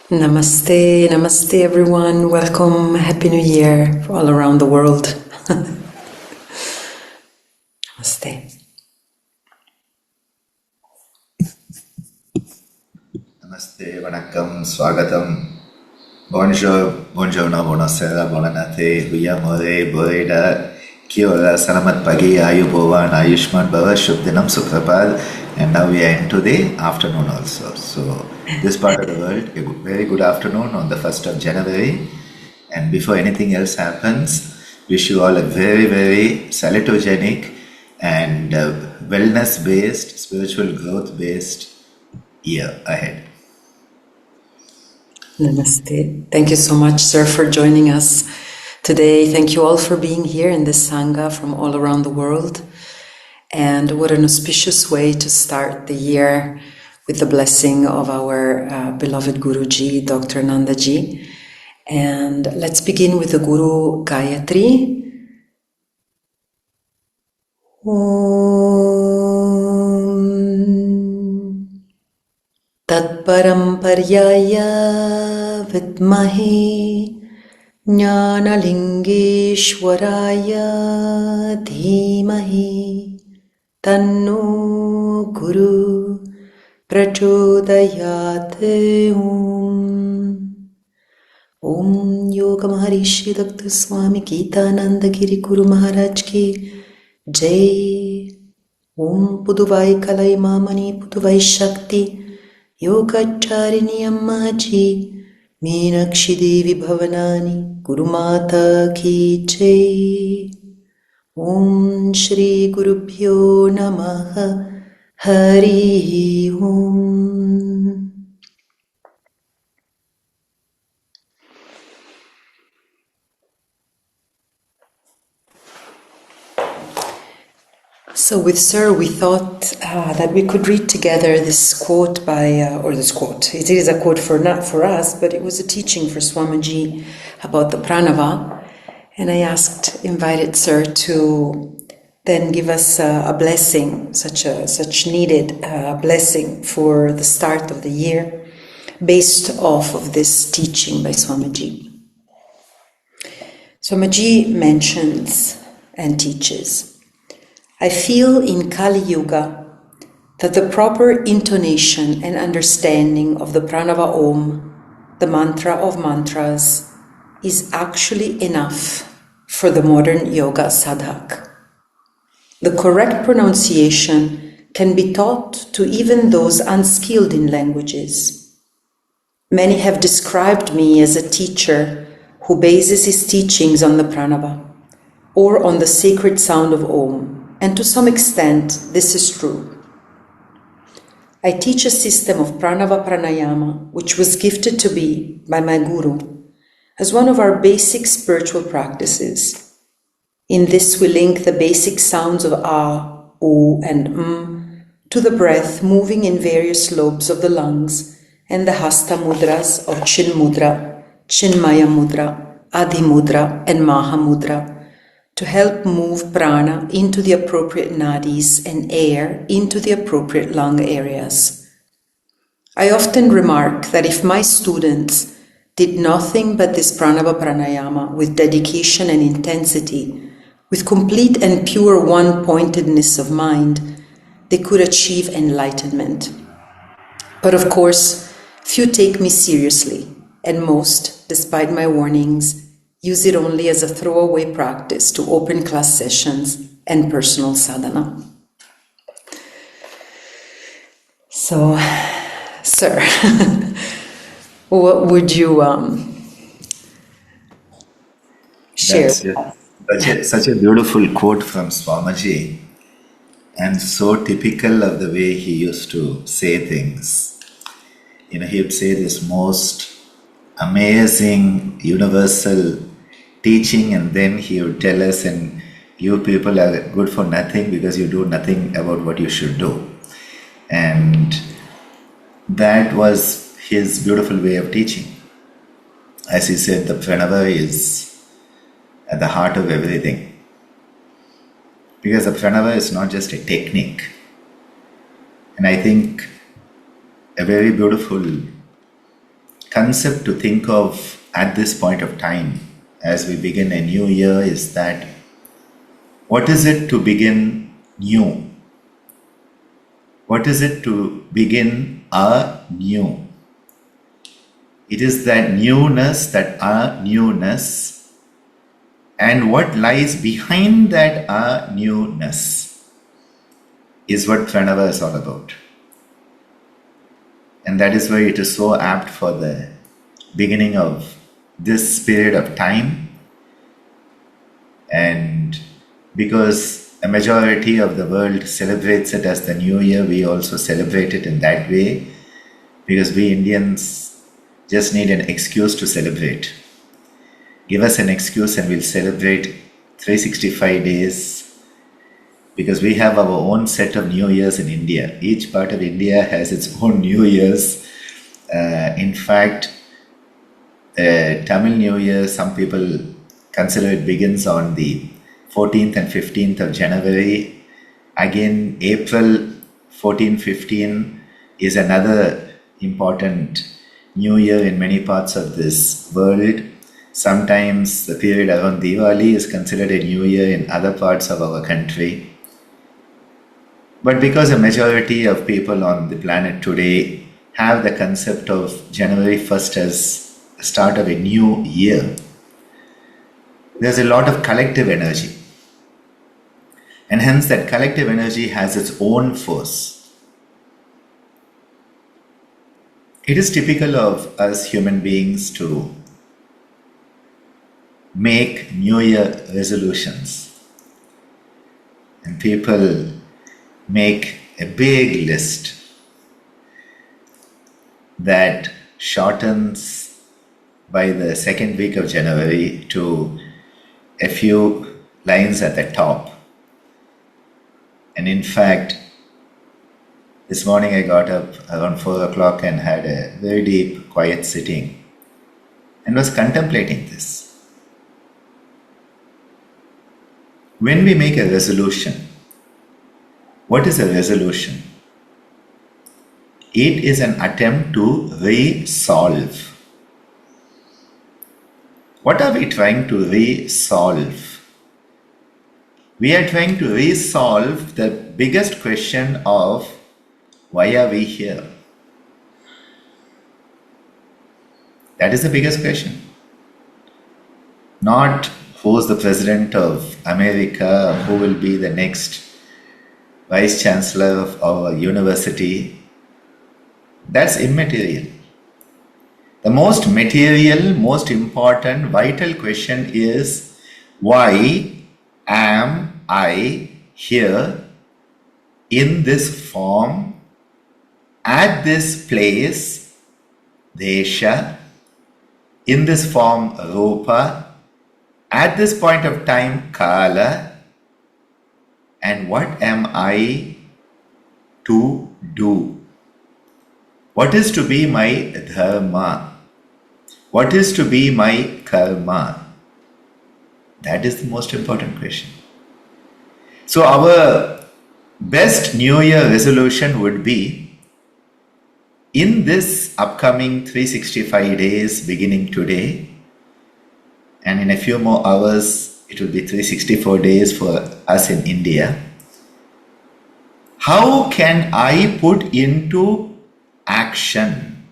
Namaste, namaste everyone. Welcome, Happy New Year all around the world. Namaste. Namaste, vanakkam, swagatam. Bonjour, buongiorno, buonasera, buonanotte, huyamore, boida, kia ora, salamat pagi, ayubovan, ayushman bhava, shubdinam, suprabhat. And now we are into the afternoon also. So this part of the world, a very good afternoon on the 1st of January. And before anything else happens, wish you all a very, very salutogenic and wellness-based, spiritual growth-based year ahead. Namaste. Thank you so much, sir, for joining us today. Thank you all for being here in this Sangha from all around the world. And what an auspicious way to start the year with the blessing of our beloved Guruji, Dr. Anandaji. And let's begin with the Guru Gayatri. Tatparam paryaya vidmahe jnanalingeshwaraya dhimahi tanno guru prachodayat. Om Yoga Maharishi Dr. Swami Gitananda Giri Guru Maharaj ki Jai. Om Puduvai Kalaimamani Puduvai Shakti Yogacharini Meenakshi Devi Bhavanani Guru Mata ki Jai. Om Shri Gurubhyo Namaha Hari Om. So with Sir, we thought that we could read together this quote it is a quote not for us, but it was a teaching for Swamiji about the Pranava. And I invited Sir to then give us a blessing, such needed blessing for the start of the year, based off of this teaching by Swamiji. Swamiji mentions and teaches, I feel in Kali Yuga that the proper intonation and understanding of the Pranava Om, the mantra of mantras, is actually enough for the modern yoga sadhak. The correct pronunciation can be taught to even those unskilled in languages. Many have described me as a teacher who bases his teachings on the Pranava or on the sacred sound of Om. And to some extent, this is true. I teach a system of pranava pranayama, which was gifted to me by my guru as one of our basic spiritual practices. In this, we link the basic sounds of A, O, and to the breath moving in various lobes of the lungs and the hasta mudras of Chin Mudra, Chinmaya Mudra, Adi Mudra, and Maha Mudra, to help move prana into the appropriate nadis and air into the appropriate lung areas. I often remark that if my students did nothing but this pranava pranayama with dedication and intensity, with complete and pure one-pointedness of mind, they could achieve enlightenment. But of course, few take me seriously, and most, despite my warnings, use it only as a throwaway practice to open class sessions and personal sadhana. So, Sir, what would you share? Such a beautiful quote from Swamiji, and so typical of the way he used to say things. He would say this most amazing, universal teaching, and then he would tell us, and you people are good for nothing because you do nothing about what you should do. And that was his beautiful way of teaching. As he said, the pranava is at the heart of everything. Because the pranava is not just a technique. And I think a very beautiful concept to think of at this point of time as we begin a new year is that what is it to begin new? What is it to begin anew? It is that newness, that newness, and what lies behind that newness is what Pranava is all about. And that is why it is so apt for the beginning of this period of time. And because a majority of the world celebrates it as the New Year, we also celebrate it in that way, because we Indians just need an excuse to celebrate. Give us an excuse and we'll celebrate 365 days, because we have our own set of New Years in India. Each part of India has its own New Years. In fact, Tamil New Year, some people consider it begins on the 14th and 15th of January. Again, April 14, 15 is another important New Year in many parts of this world. Sometimes the period around Diwali is considered a New Year in other parts of our country. But because a majority of people on the planet today have the concept of January 1st as the start of a new year, there's a lot of collective energy. And hence that collective energy has its own force. It is typical of us human beings to make New Year resolutions. And people make a big list that shortens by the second week of January to a few lines at the top. And in fact, this morning I got up around 4 o'clock and had a very deep, quiet sitting and was contemplating this. When we make a resolution, what is a resolution? It is an attempt to resolve. What are we trying to resolve? We are trying to resolve the biggest question of why are we here? That is the biggest question. Not who is the president of America, who will be the next vice chancellor of our university. That's immaterial. The most material, most important, vital question is, why am I here in this form, at this place, desha, in this form, rupa, at this point of time, kala, and what am I to do? What is to be my dharma? What is to be my karma? That is the most important question. So our best New Year resolution would be, in this upcoming 365 days beginning today, and in a few more hours it will be 364 days for us in India, how can I put into action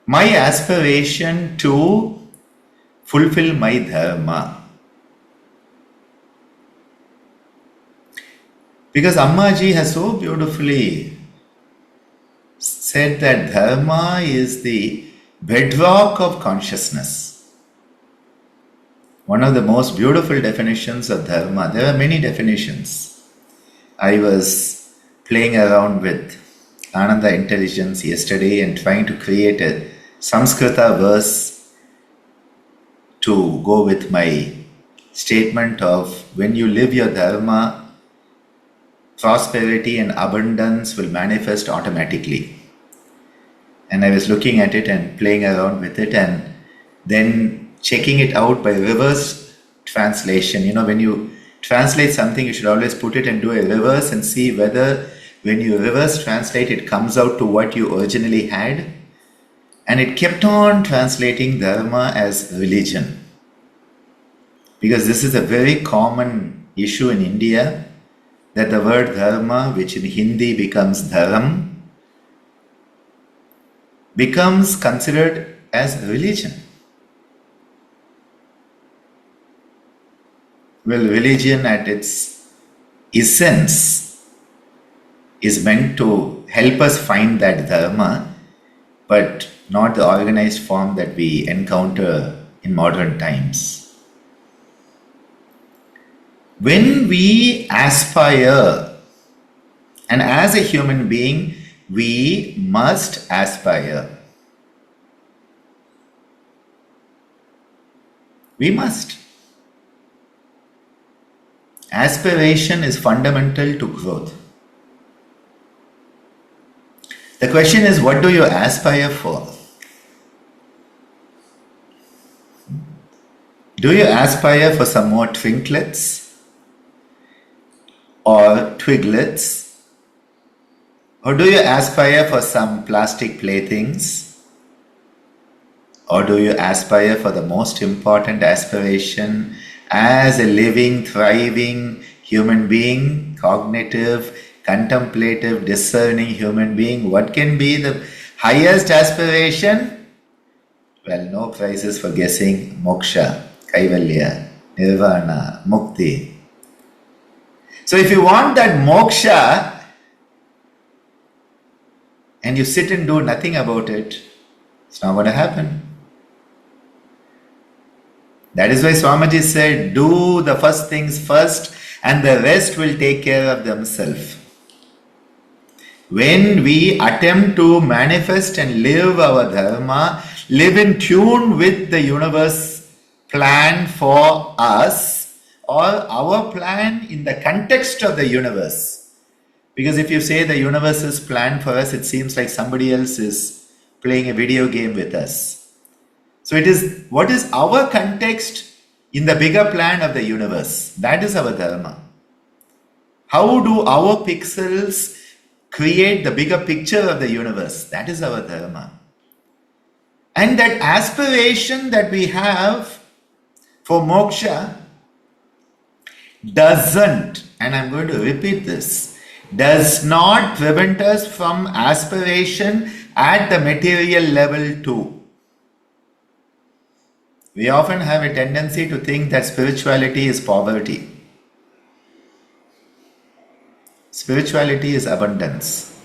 my aspiration to fulfill my dharma? Because Ammaji has so beautifully said that dharma is the bedrock of consciousness. One of the most beautiful definitions of dharma, there are many definitions. I was playing around with Ananda intelligence yesterday and trying to create a Samskrita verse to go with my statement of, when you live your dharma, prosperity and abundance will manifest automatically. And I was looking at it and playing around with it and then checking it out by reverse translation. You know, when you translate something, you should always put it and do a reverse and see whether when you reverse translate, it comes out to what you originally had. And it kept on translating dharma as religion. Because this is a very common issue in India, that the word dharma, which in Hindi becomes dharam, becomes considered as religion. Well, religion at its essence is meant to help us find that dharma, but not the organized form that we encounter in modern times. When we aspire, and as a human being, we must aspire. We must. Aspiration is fundamental to growth. The question is, what do you aspire for? Do you aspire for some more trinklets or twiglets? Or do you aspire for some plastic playthings? Or do you aspire for the most important aspiration as a living, thriving human being, cognitive, contemplative, discerning human being? What can be the highest aspiration? Well, no prizes for guessing. Moksha, Kaivalya, Nirvana, Mukti. So if you want that moksha and you sit and do nothing about it, it's not going to happen. That is why Swamiji said, do the first things first and the rest will take care of themselves. When we attempt to manifest and live our dharma, live in tune with the universe plan for us, or our plan in the context of the universe. Because if you say the universe's plan for us, it seems like somebody else is playing a video game with us. So it is, what is our context in the bigger plan of the universe? That is our dharma. How do our pixels create the bigger picture of the universe? That is our dharma. And that aspiration that we have for moksha doesn't, and I'm going to repeat this, does not prevent us from aspiration at the material level too. We often have a tendency to think that spirituality is poverty. Spirituality is abundance.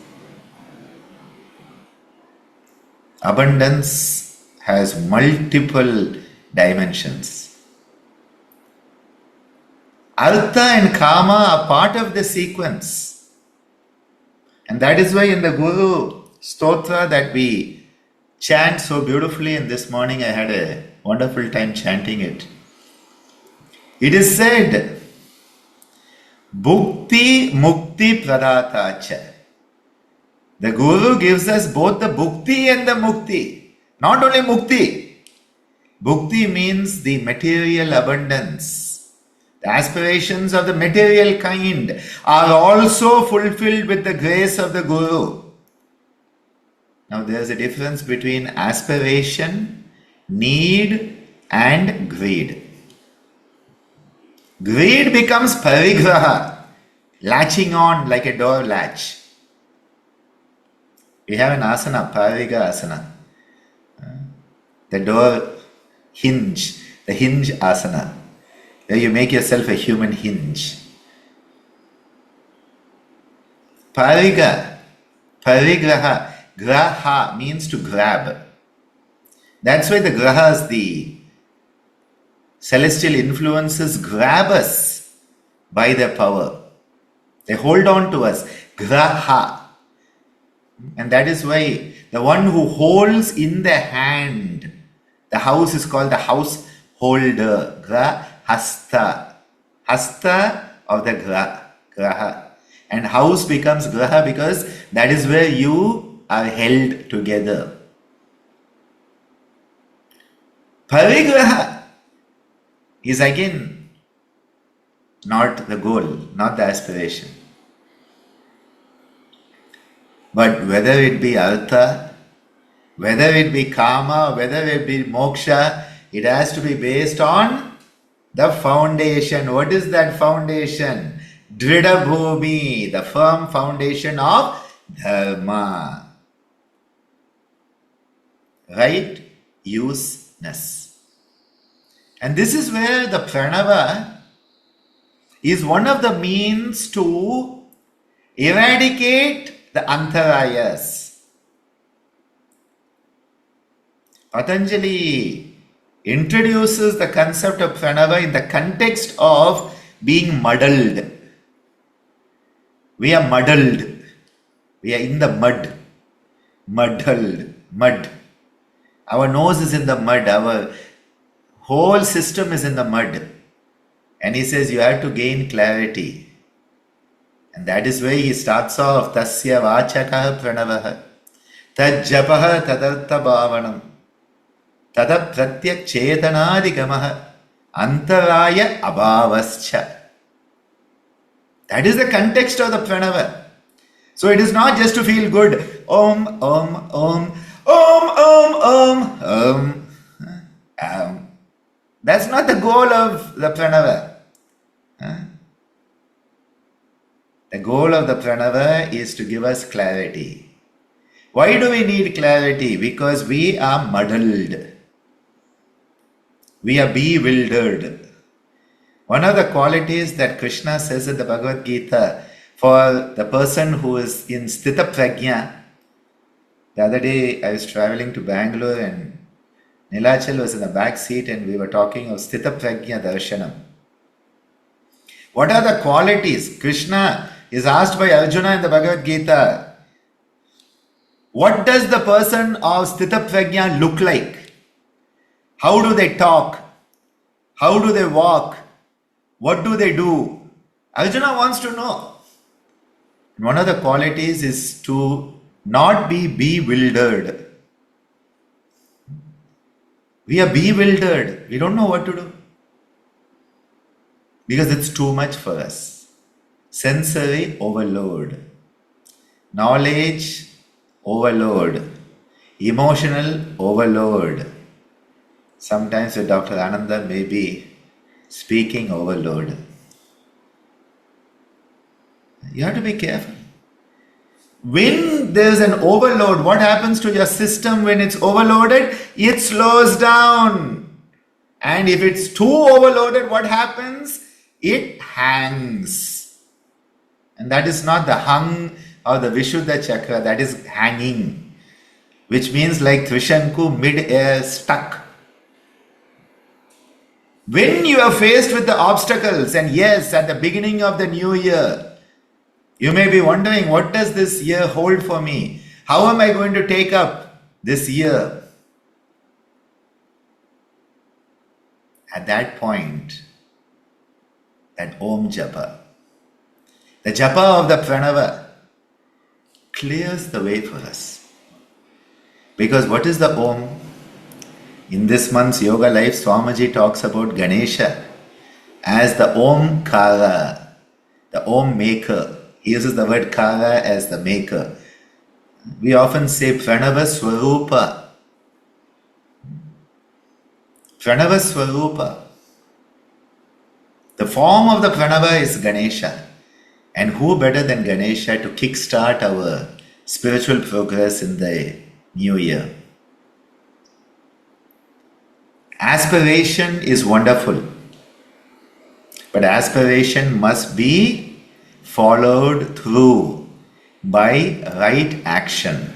Abundance has multiple dimensions. Artha and Kama are part of the sequence. And that is why in the Guru Stotra that we chant so beautifully, and this morning I had a wonderful time chanting it. It is said, Bhukti Mukti Pradatacha. The Guru gives us both the Bhukti and the Mukti. Not only Mukti. Bhukti means the material abundance. The aspirations of the material kind are also fulfilled with the grace of the Guru. Now there is a difference between aspiration, need and greed. Greed becomes parigraha, latching on like a door latch. We have an asana, pariga asana. The door hinge, the hinge asana, where you make yourself a human hinge. Pariga, parigraha, graha means to grab. That's why the grahas, the celestial influences, grab us by their power. They hold on to us. Graha. And that is why the one who holds in the hand the house is called the householder. Grahasta. Hasta of the graha. And house becomes graha because that is where you are held together. Parigraha is again not the goal, not the aspiration. But whether it be artha, Whether it be karma, whether it be moksha, it has to be based on the foundation. What is that foundation? Drida bhumi, the firm foundation of dharma. Right useness. And this is where the pranava is one of the means to eradicate the antarayas. Patanjali introduces the concept of pranava in the context of being muddled. We are muddled. We are in the mud. Muddled. Mud. Our nose is in the mud. Our whole system is in the mud. And he says you have to gain clarity. And that is where he starts off. Tasya vachakaha pranavaha. Tad japaha tadartha bhavanam. Tada pratyak chetanadikamaha. Antaraya abhavascha. That is the context of the pranava. So it is not just to feel good. Om, om, om, om, om, om, om. That's not the goal of the pranava. The goal of the pranava is to give us clarity. Why do we need clarity? Because we are muddled. We are bewildered. One of the qualities that Krishna says in the Bhagavad Gita for the person who is in Sthita Prajna. The other day I was traveling to Bangalore and Nilachal was in the back seat and we were talking of Sthita Prajna Darshanam. What are the qualities? Krishna is asked by Arjuna in the Bhagavad Gita, what does the person of Sthita Prajna look like? How do they talk? How do they walk? What do they do? Arjuna wants to know. One of the qualities is to not be bewildered. We are bewildered. We don't know what to do. Because it's too much for us. Sensory overload. Knowledge overload. Emotional overload. Sometimes with Dr. Ananda may be speaking overload. You have to be careful. When there is an overload, what happens to your system when it's overloaded? It slows down. And if it's too overloaded, what happens? It hangs. And that is not the hung or the Vishuddha chakra, that is hanging. Which means like Trishanku, mid-air, stuck. When you are faced with the obstacles, and yes, at the beginning of the new year, you may be wondering, what does this year hold for me? How am I going to take up this year? At that point, that Om Japa, the Japa of the Pranava, clears the way for us. Because what is the Om? In this month's Yoga Life, Swamiji talks about Ganesha as the Omkara, the Om maker. He uses the word Kara as the maker. We often say Pranava Swarupa. Pranava Swarupa. The form of the Pranava is Ganesha. And who better than Ganesha to kickstart our spiritual progress in the new year? Aspiration is wonderful. But aspiration must be followed through by right action.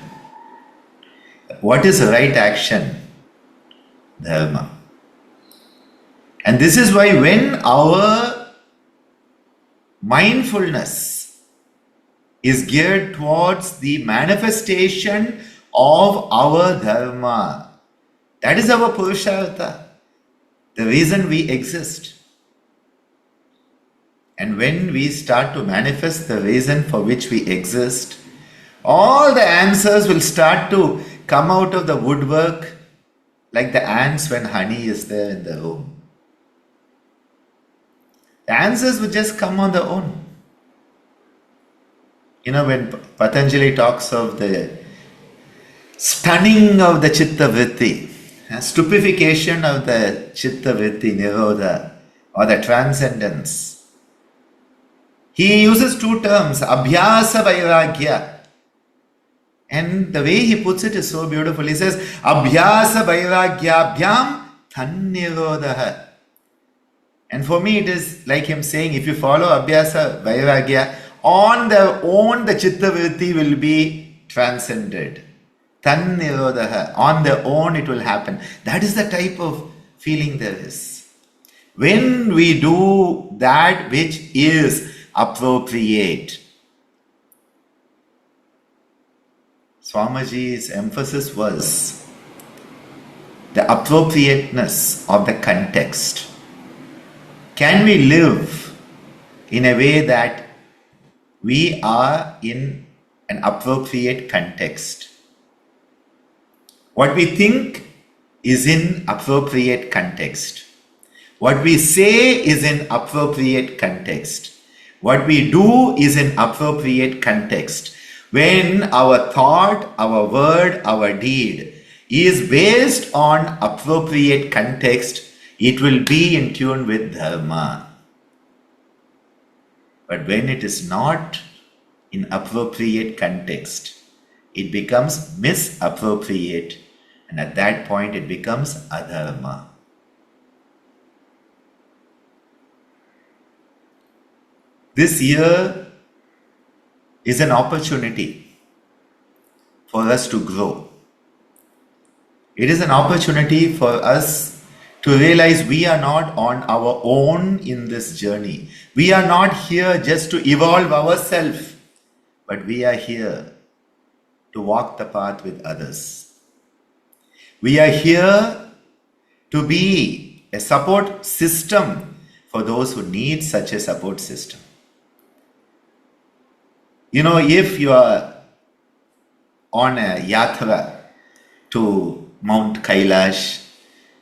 What is right action? Dharma. And this is why when our mindfulness is geared towards the manifestation of our dharma, that is our purushartha, the reason we exist. And when we start to manifest the reason for which we exist, all the answers will start to come out of the woodwork like the ants when honey is there in the room. The answers will just come on their own. You know, when Patanjali talks of the stunning of the chitta vritti, stupefaction of the chitta vritti, nirodha, or the transcendence. He uses two terms, abhyasa vairagya. And the way he puts it is so beautiful. He says, abhyasa vairagyabhyam tannirodha. And for me it is like him saying, if you follow abhyasa vairagya, on their own the chitta vritti will be transcended. Tannirodha. On their own it will happen. That is the type of feeling there is. When we do that which is appropriate. Swamiji's emphasis was the appropriateness of the context. Can we live in a way that we are in an appropriate context? What we think is in appropriate context. What we say is in appropriate context. What we do is in appropriate context. When our thought, our word, our deed is based on appropriate context, it will be in tune with dharma. But when it is not in appropriate context, it becomes misappropriate, and at that point it becomes adharma. This year is an opportunity for us to grow. It is an opportunity for us to realize we are not on our own in this journey. We are not here just to evolve ourselves, but we are here to walk the path with others. We are here to be a support system for those who need such a support system. You know, if you are on a yatra to Mount Kailash,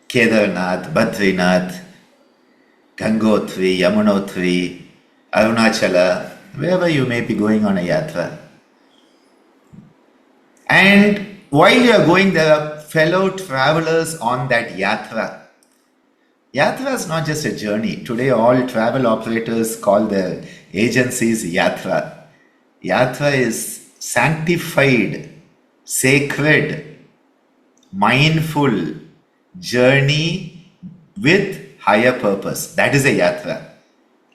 Kedarnath, Badrinath, Gangotri, Yamunotri, Arunachala, wherever you may be going on a yatra. And while you are going, there are fellow travelers on that yatra. Yatra is not just a journey. Today all travel operators call their agencies yatra. Yatra is sanctified, sacred, mindful journey with higher purpose. That is a yatra.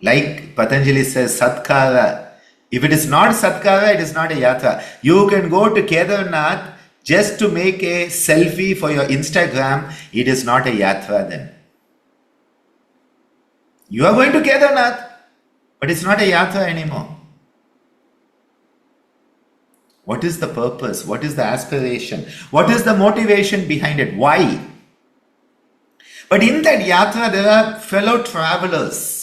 Like Patanjali says, Satkara. If it is not Satkara, it is not a yatra. You can go to Kedarnath just to make a selfie for your Instagram. It is not a yatra then. You are going to Kedarnath, but it's not a yatra anymore. What is the purpose? What is the aspiration? What is the motivation behind it? Why? But in that yatra, there are fellow travelers.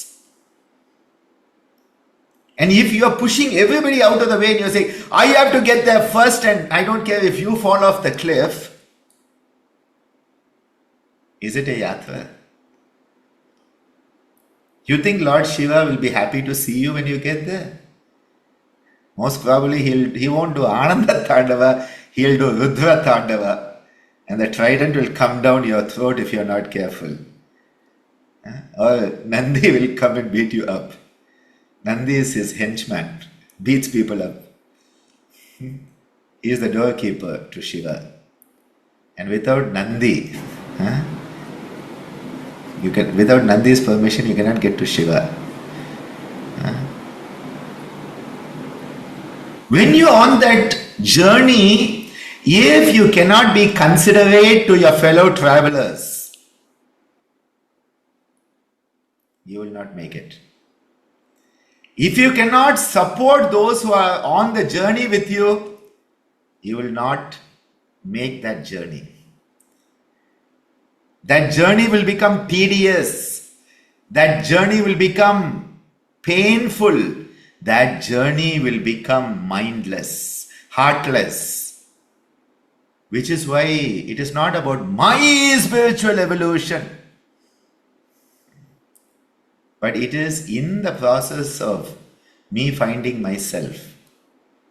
And if you are pushing everybody out of the way and you say, I have to get there first and I don't care if you fall off the cliff, is it a yatra? You think Lord Shiva will be happy to see you when you get there? Most probably he won't do Ananda Tandava, he'll do Rudra Tandava. And the trident will come down your throat if you're not careful. Or Nandi will come and beat you up. Nandi is his henchman, beats people up. He is the doorkeeper to Shiva. And without Nandi, without Nandi's permission, you cannot get to Shiva. When you are on that journey, if you cannot be considerate to your fellow travelers, you will not make it. If you cannot support those who are on the journey with you, you will not make that journey. That journey will become tedious. That journey will become painful. That journey will become mindless, heartless. Which is why it is not about my spiritual evolution. But it is in the process of me finding myself.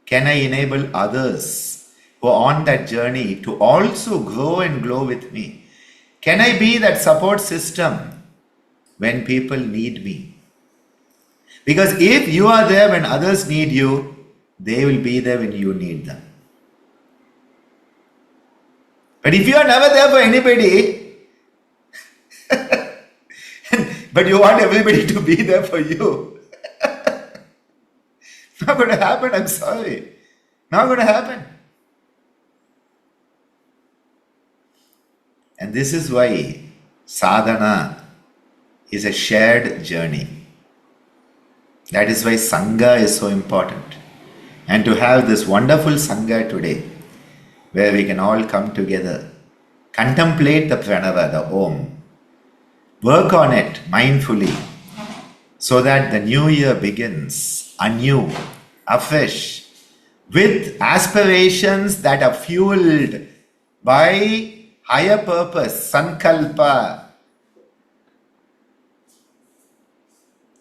Can I enable others? who are on that journey to also grow and glow with me? Can I be that support system when people need me? Because if you are there when others need you, they will be there when you need them. But if you are never there for anybody, but you want everybody to be there for you, not going to happen, I'm sorry. Not going to happen. And this is why sadhana is a shared journey. That is why Sangha is so important. And to have this wonderful Sangha today, where we can all come together, contemplate the Pranava, the Om, work on it mindfully, so that the new year begins anew, afresh, with aspirations that are fueled by higher purpose, sankalpa.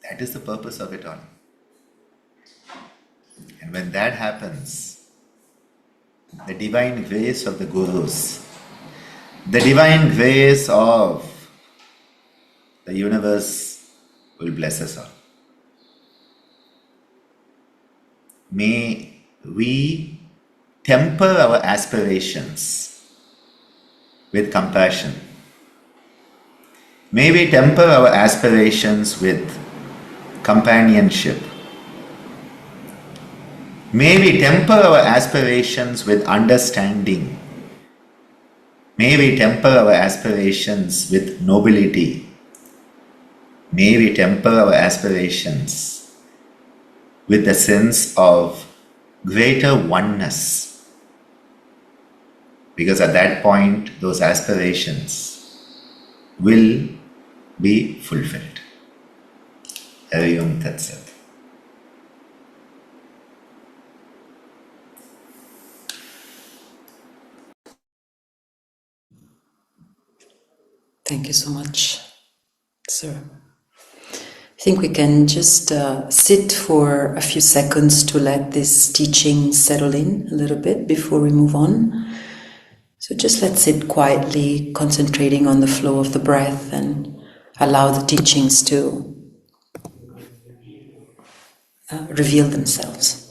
That is the purpose of it all. And when that happens, the divine grace of the Gurus, the divine grace of the universe will bless us all. May we temper our aspirations with compassion. May we temper our aspirations with companionship. May we temper our aspirations with understanding. May we temper our aspirations with nobility. May we temper our aspirations with a sense of greater oneness. Because at that point, those aspirations will be fulfilled. Hari Om Tat Sat. Thank you so much, sir. I think we can just sit for a few seconds to let this teaching settle in a little bit before we move on. So just let's sit quietly, concentrating on the flow of the breath, and allow the teachings to reveal themselves.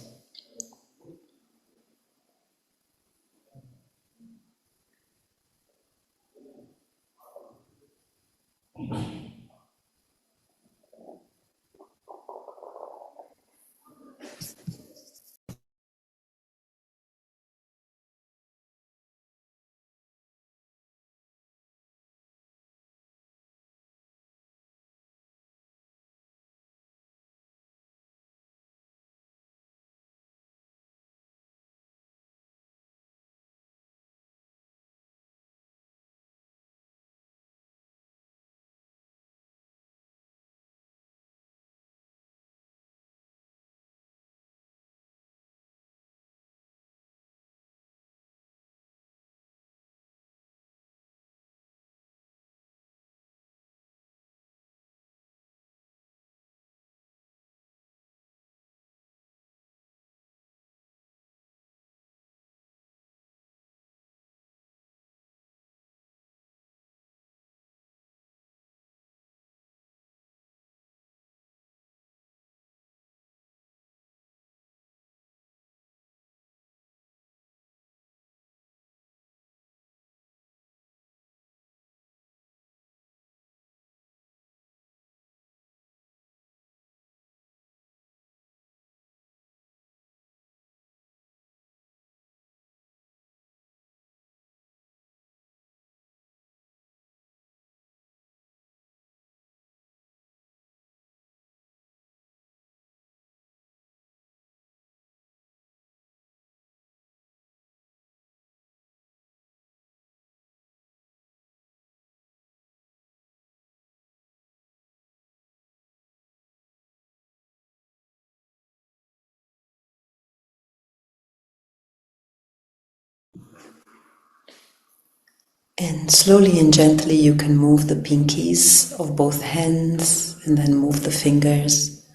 And slowly and gently you can move the pinkies of both hands and then move the fingers.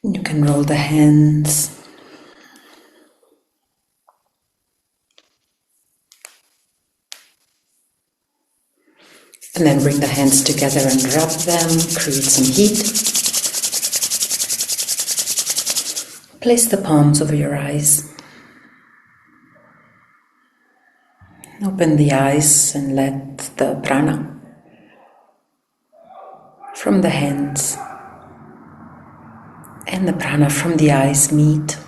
You can roll the hands. And then bring the hands together and rub them, create some heat. Place the palms over your eyes. Open the eyes and let the prana from the hands and the prana from the eyes meet.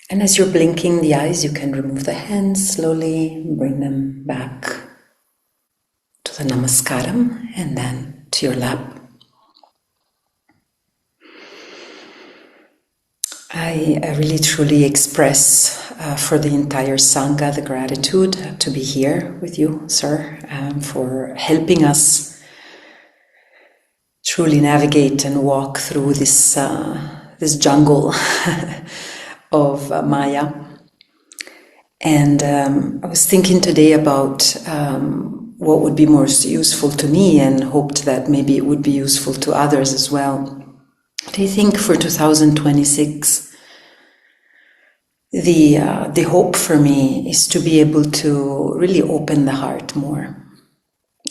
And as you're blinking the eyes, you can remove the hands slowly, bring them back to the namaskaram and then to your lap. I really truly express for the entire Sangha the gratitude to be here with you, sir, for helping us truly navigate and walk through this jungle of Maya. And I was thinking today about what would be most useful to me and hoped that maybe it would be useful to others as well. I think for 2026, the hope for me is to be able to really open the heart more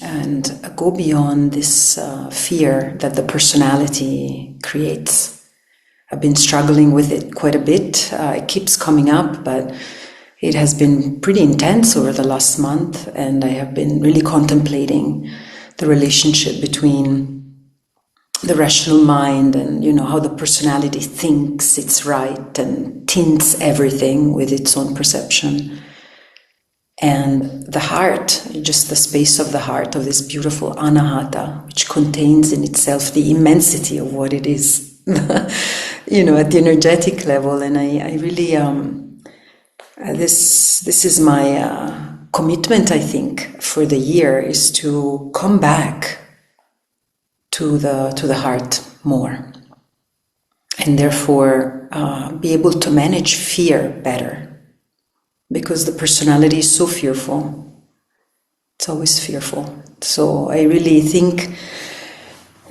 and go beyond this fear that the personality creates. I've been struggling with it quite a bit. It keeps coming up, but it has been pretty intense over the last month, and I have been really contemplating the relationship between the rational mind and, how the personality thinks it's right and tints everything with its own perception. And the heart, just the space of the heart, of this beautiful anahata, which contains in itself the immensity of what it is, at the energetic level. And I really, this is my commitment, I think, for the year, is to come back to the heart more, and therefore be able to manage fear better, because the personality is so fearful. It's always fearful. So I really think,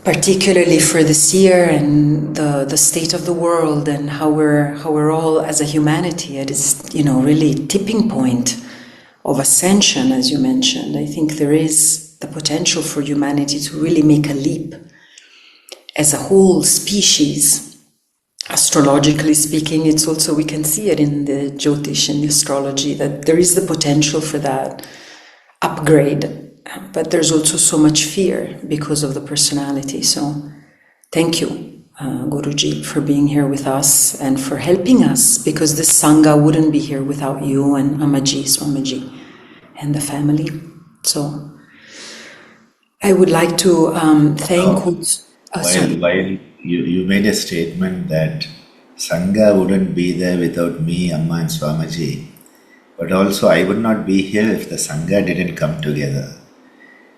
particularly for this year and the state of the world and how we're all as a humanity at this really tipping point of ascension, as you mentioned, I think there is the potential for humanity to really make a leap as a whole species. Astrologically speaking, it's also, we can see it in the Jyotish and the astrology, that there is the potential for that upgrade, but there's also so much fear because of the personality. So thank you, Guruji, for being here with us and for helping us, because this Sangha wouldn't be here without you and Amaji, Swamiji, and the family. So I would like to thank... While you made a statement that Sangha wouldn't be there without me, Amma and Swamiji, but also I would not be here if the Sangha didn't come together.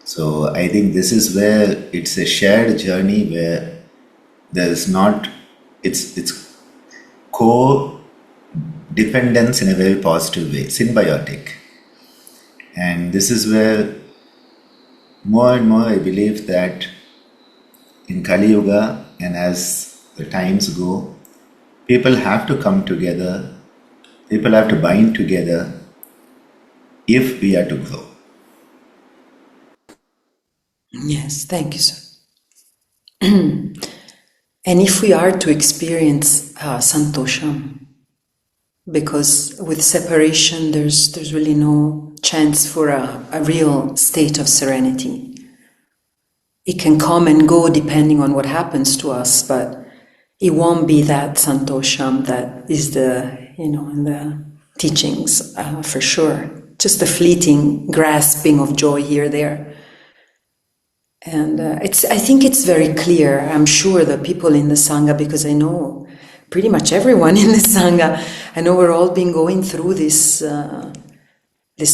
So I think this is where it's a shared journey where there's not, it's co-dependence in a very positive way, symbiotic. And this is where more and more I believe that in Kali Yuga, and as the times go, people have to come together, people have to bind together if we are to grow. Yes, thank you, sir. And if we are to experience Santosham, because with separation there's really no chance for a real state of serenity. It can come and go depending on what happens to us, but it won't be that Santosham that is in the teachings, for sure. Just a fleeting grasping of joy here, there. And I think it's very clear. I'm sure the people in the Sangha, because I know pretty much everyone in the Sangha, I know we're all been going through these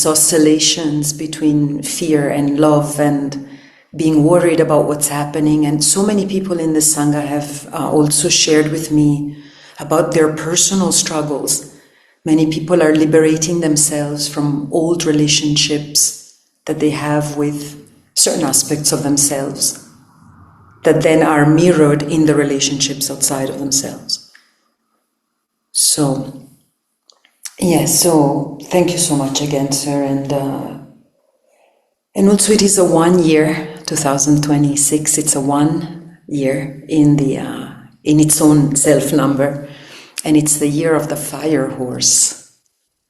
oscillations between fear and love and being worried about what's happening. And so many people in the Sangha have also shared with me about their personal struggles. Many people are liberating themselves from old relationships that they have with certain aspects of themselves that then are mirrored in the relationships outside of themselves. So, yes, so thank you so much again, sir. And also it is a 1 year, 2026, it's a 1 year in its own self number. And it's the year of the fire horse.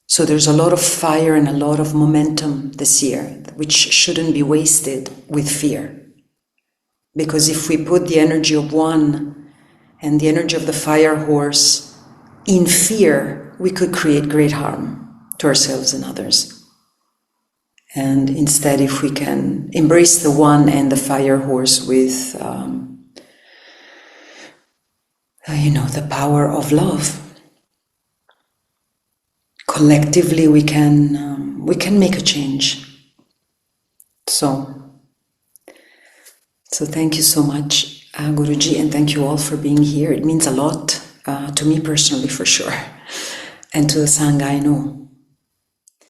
So there's a lot of fire and a lot of momentum this year, which shouldn't be wasted with fear. Because if we put the energy of one and the energy of the fire horse in fear, we could create great harm to ourselves and others. And instead, if we can embrace the one and the fire horse with, the power of love, collectively we can make a change. So thank you so much, Guruji, and thank you all for being here. It means a lot to me personally, for sure, and to the Sangha, I know.